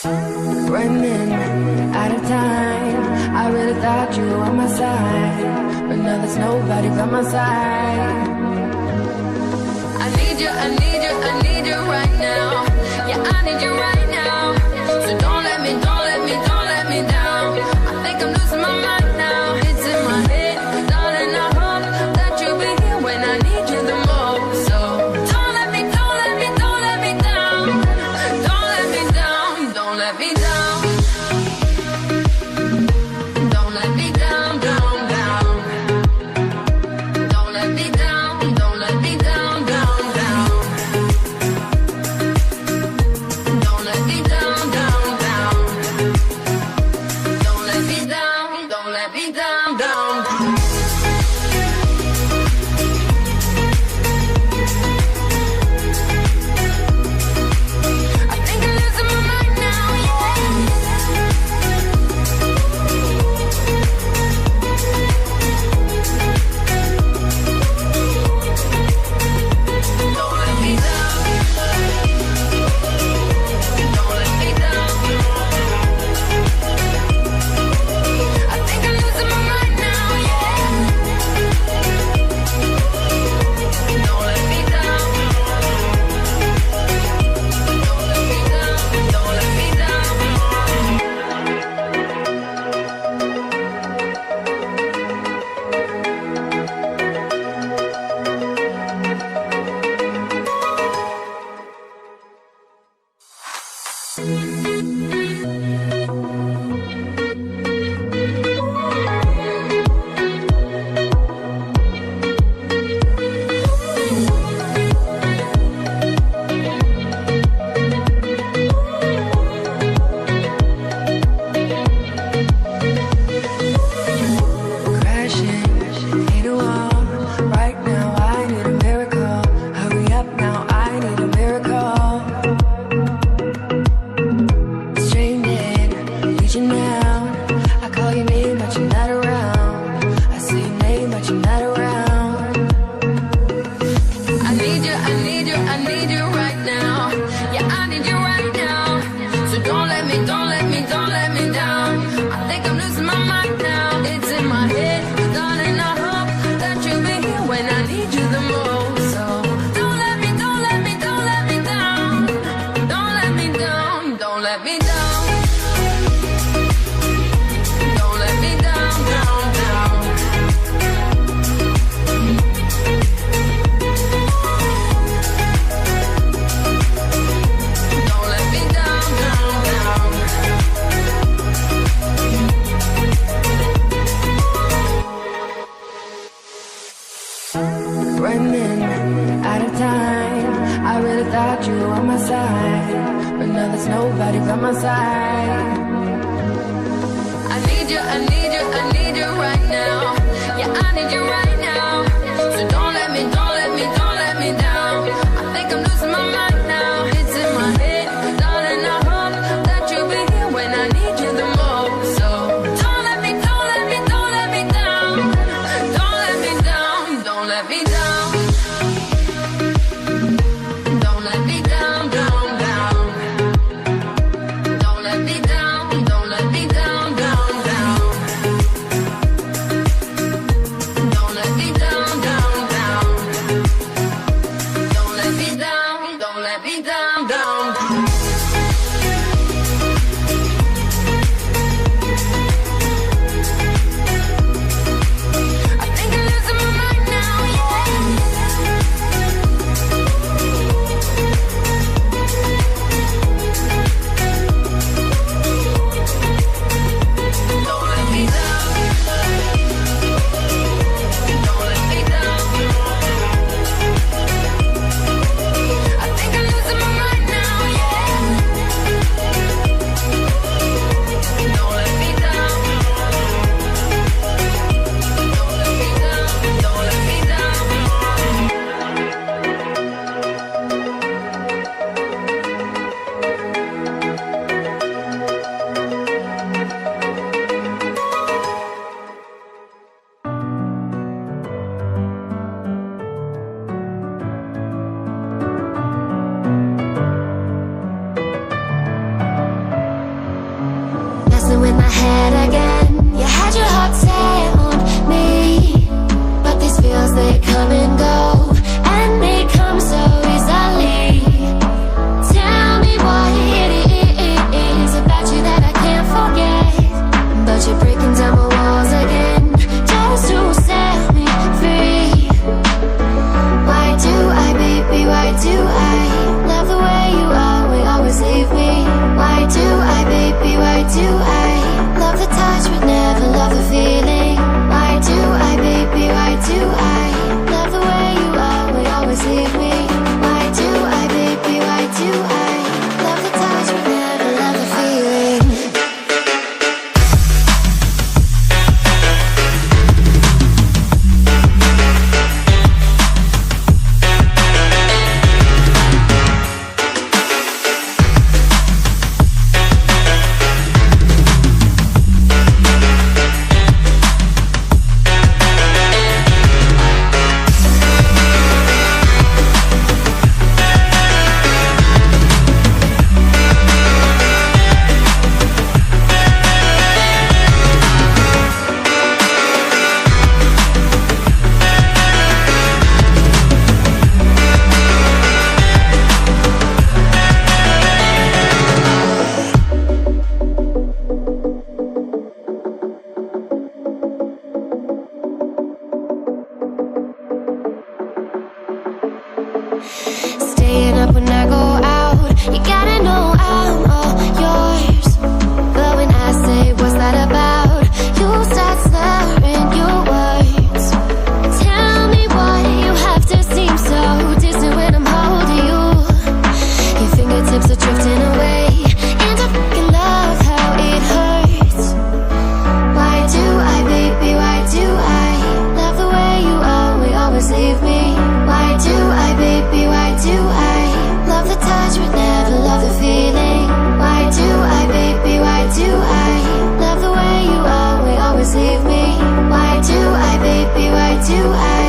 Running out of time. I really thought you were on my side, but now there's nobody by my side. I need you, I need you, I need you right now. Yeah, I need you right now. So don't let me, don't let me, don't let me down. I think I'm losing my mind now. It's in my head, darling, I hope that you'll be here when I need you the most. So don't let me, don't let me, don't let me down. Don't let me down, don't let me down. Don't let me down, down, down. Don't let me down, don't let me down, down, down. Don't let me down, down, down. Don't let me down, don't let me down, down. I think I'm losing my mind now, yeah. Don't let me down. Don't let me down. I think I'm losing my mind now, yeah. Don't let me down. Don't let me down. Don't let me down. Crashing into a wall. Right now I need a miracle. Hurry up now, I need a miracle. Straining, reaching out. I call your name but you're not around. I say your name but you're not around. I need you, I need you, I need you right now. Yeah, I need you right now. So don't let me, don't let me, don't let me down. I think I'm losing my mind now. It's in my head, darling, I hope that you'll be here when I need you the most. So don't let me, don't let me, don't let me down. Don't let me down, don't let me down. Don't let me down, down, down. Don't let me down, down, down. Running out of time. I really thought you were on my side, but now there's nobody by my side. I need you, I need you, I need you right now. Yeah, I need you right now. So don't let me, don't let me, don't let me down. I think I'm losing my mind now. It's in my head, darling, I hope that you'll be here when I need you the most. So don't let me, don't let me, don't let me down. Don't let me down, don't let me down. Don't let me down, down, down. Don't let me down, don't let me down, down, down. Don't let in my head again. You had your heart set on me, but these feels, they come and go, and they come so easily. Tell me what it is about you that I can't forget, but you're breaking down my walls again, just to set me free. Why do I, baby, why do I love the way you always leave me? Why do I, baby, why do I love the touch but never love the feeling? Why do I, baby, why do I love the way you always leave me? Why do I, baby, why do I love the touch but never love the feeling? Staying up when I go out, you gotta know I'm all yours. But when I say what's that about, you start slurring your words. Tell me why you have to seem so distant when I'm holding you. Your fingertips are drifting away, and I fucking love how it hurts. Why do I, baby, why do I love the way you always leave me? Why do I, baby, why do I love the touch but never love the feeling? Why do I, baby, why do I love the way you always leave me? Why do I, baby, why do I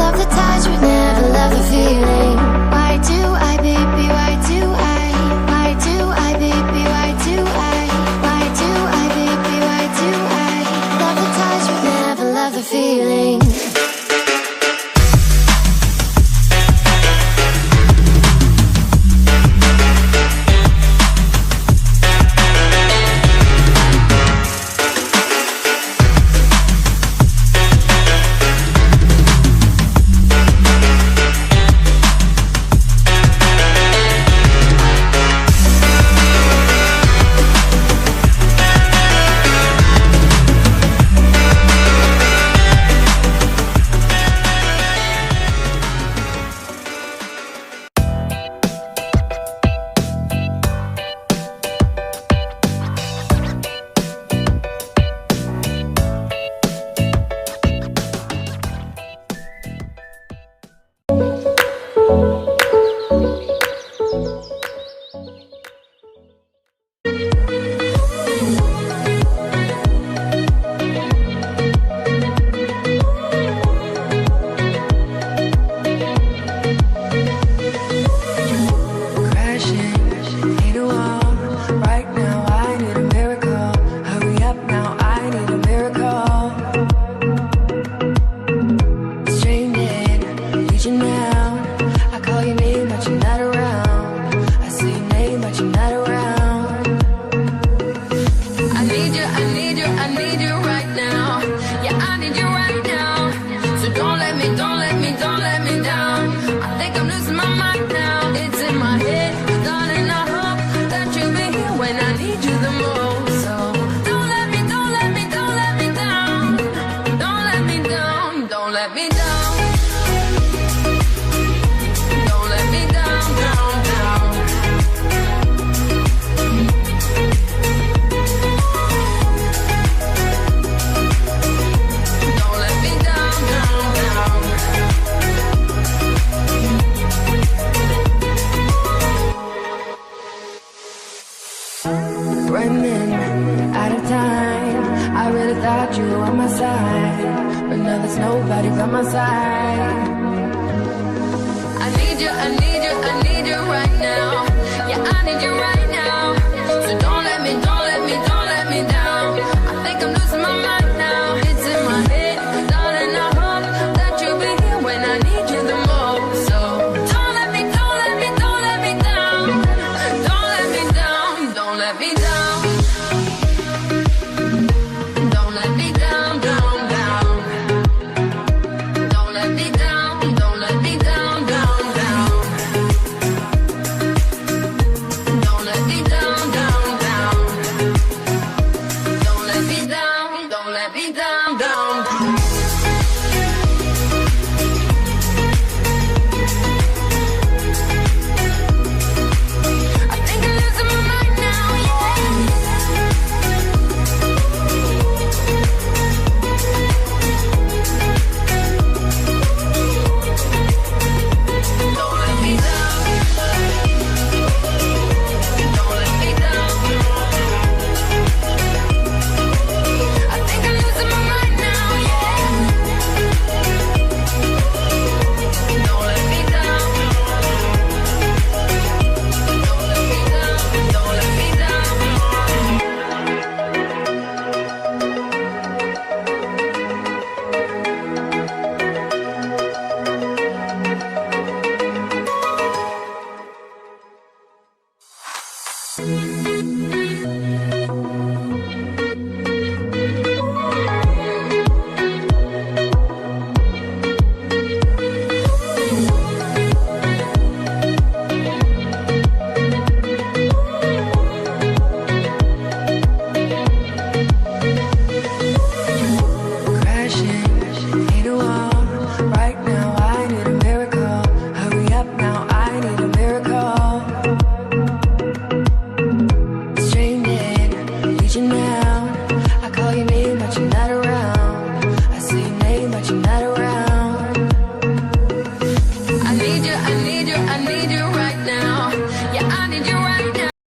love the touch but never love the feeling? Why do I, baby, why do I? Why do I, baby, why do I? Why do I, baby, why do I love the touch but never love the feeling? thought you were on my side, but now there's nobody by my side. I need you, I need you, I need you right now. Yeah, I need you right now. So don't let me, don't let me, don't let me down. let me down.